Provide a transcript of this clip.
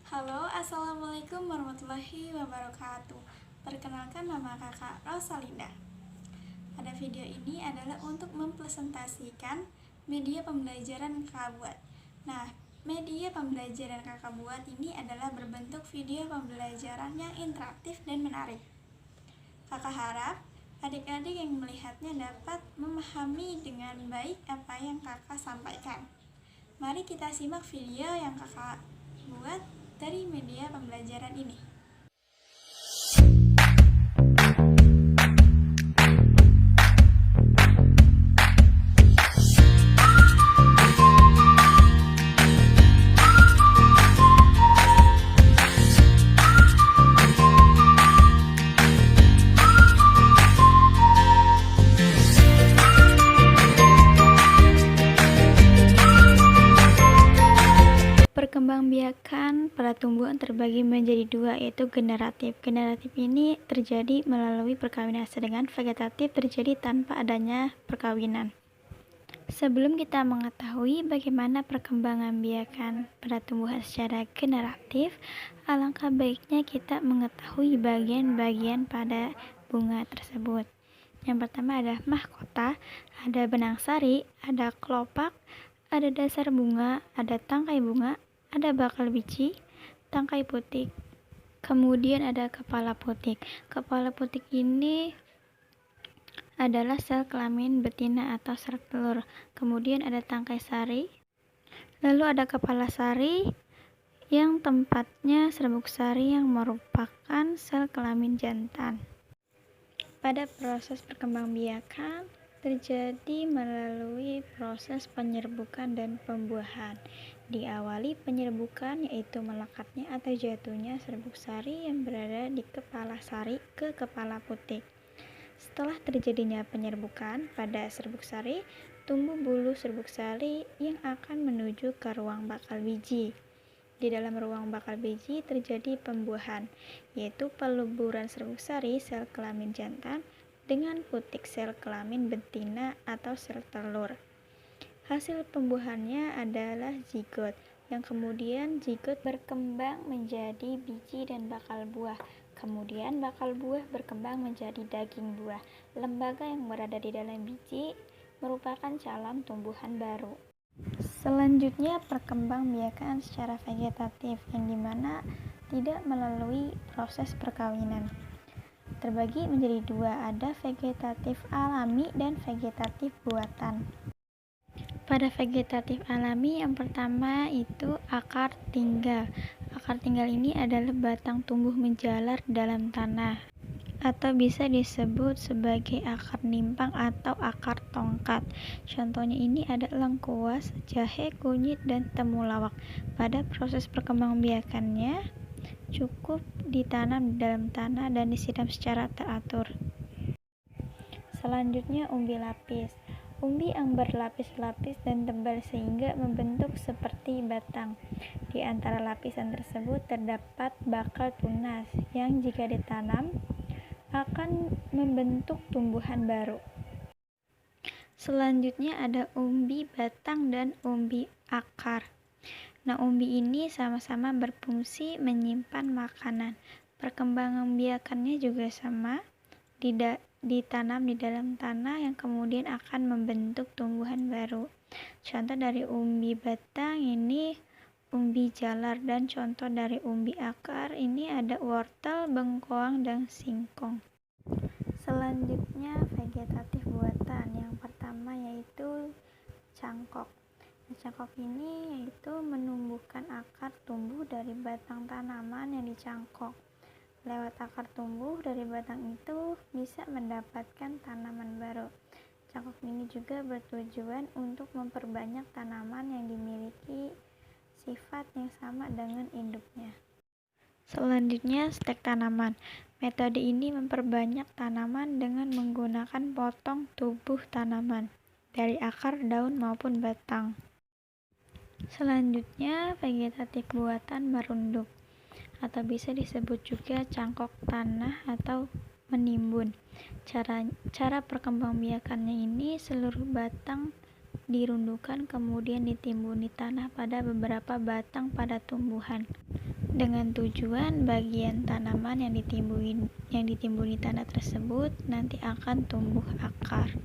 Halo, assalamualaikum warahmatullahi wabarakatuh. Perkenalkan, nama kakak Rosalinda. Pada video ini adalah untuk mempresentasikan media pembelajaran yang kakak buat. Nah, media pembelajaran kakak buat ini adalah berbentuk video pembelajaran yang interaktif dan menarik. Kakak harap adik-adik yang melihatnya dapat memahami dengan baik apa yang kakak sampaikan. Mari kita simak video yang kakak buat dari media pembelajaran ini. Perkembangbiakan pada tumbuhan terbagi menjadi dua, yaitu generatif. Generatif ini terjadi melalui perkawinan, sedangkan vegetatif terjadi tanpa adanya perkawinan. Sebelum kita mengetahui bagaimana perkembangan biakan pada tumbuhan secara generatif, alangkah baiknya kita mengetahui bagian-bagian pada bunga tersebut. Yang pertama ada mahkota, ada benang sari, ada kelopak, ada dasar bunga, ada tangkai bunga, ada bakal biji, tangkai putik, kemudian ada kepala putik. Kepala putik ini adalah sel kelamin betina atau sel telur. Kemudian ada tangkai sari, lalu ada kepala sari yang tempatnya serbuk sari yang merupakan sel kelamin jantan. Pada proses perkembangbiakan terjadi melalui proses penyerbukan dan pembuahan. Diawali penyerbukan yaitu melekatnya atau jatuhnya serbuk sari yang berada di kepala sari ke kepala putik. Setelah terjadinya penyerbukan pada serbuk sari, tumbuh bulu serbuk sari yang akan menuju ke ruang bakal biji. Di dalam ruang bakal biji terjadi pembuahan, yaitu peluburan serbuk sari sel kelamin jantan dengan putik sel kelamin betina atau sel telur. Hasil pembuahannya adalah zigot, yang kemudian zigot berkembang menjadi biji dan bakal buah. Kemudian bakal buah berkembang menjadi daging buah. Lembaga yang berada di dalam biji merupakan calon tumbuhan baru. Selanjutnya perkembangbiakan secara vegetatif, yang dimana tidak melalui proses perkawinan. Terbagi menjadi dua, ada vegetatif alami dan vegetatif buatan. Pada vegetatif alami yang pertama itu akar tinggal. Akar tinggal ini adalah batang tumbuh menjalar dalam tanah, atau bisa disebut sebagai akar nimpang atau akar tongkat. Contohnya ini ada lengkuas, jahe, kunyit, dan temulawak. Pada proses perkembangbiakannya cukup ditanam di dalam tanah dan disiram secara teratur. Selanjutnya umbi lapis. Umbi yang berlapis-lapis dan tebal sehingga membentuk seperti batang. Di antara lapisan tersebut terdapat bakal tunas yang jika ditanam akan membentuk tumbuhan baru. Selanjutnya ada umbi batang dan umbi akar. Nah, umbi ini sama-sama berfungsi menyimpan makanan. Perkembangan biakannya juga sama, ditanam di dalam tanah yang kemudian akan membentuk tumbuhan baru. Contoh dari umbi batang ini umbi jalar, dan contoh dari umbi akar ini ada wortel, bengkoang, dan singkong. Selanjutnya vegetatif buatan. Yang pertama yaitu cangkok. Cangkok ini yaitu menumbuhkan akar tumbuh dari batang tanaman yang dicangkok. Lewat akar tumbuh dari batang itu bisa mendapatkan tanaman baru. Cangkok ini juga bertujuan untuk memperbanyak tanaman yang dimiliki sifat yang sama dengan induknya. Selanjutnya stek tanaman. Metode ini memperbanyak tanaman dengan menggunakan potong tubuh tanaman dari akar, daun maupun batang. Selanjutnya vegetatif buatan merunduk, atau bisa disebut juga cangkok tanah atau menimbun. Cara perkembangbiakannya ini seluruh batang dirundukan kemudian ditimbuni tanah pada beberapa batang pada tumbuhan, dengan tujuan bagian tanaman yang ditimbuni tanah tersebut nanti akan tumbuh akar.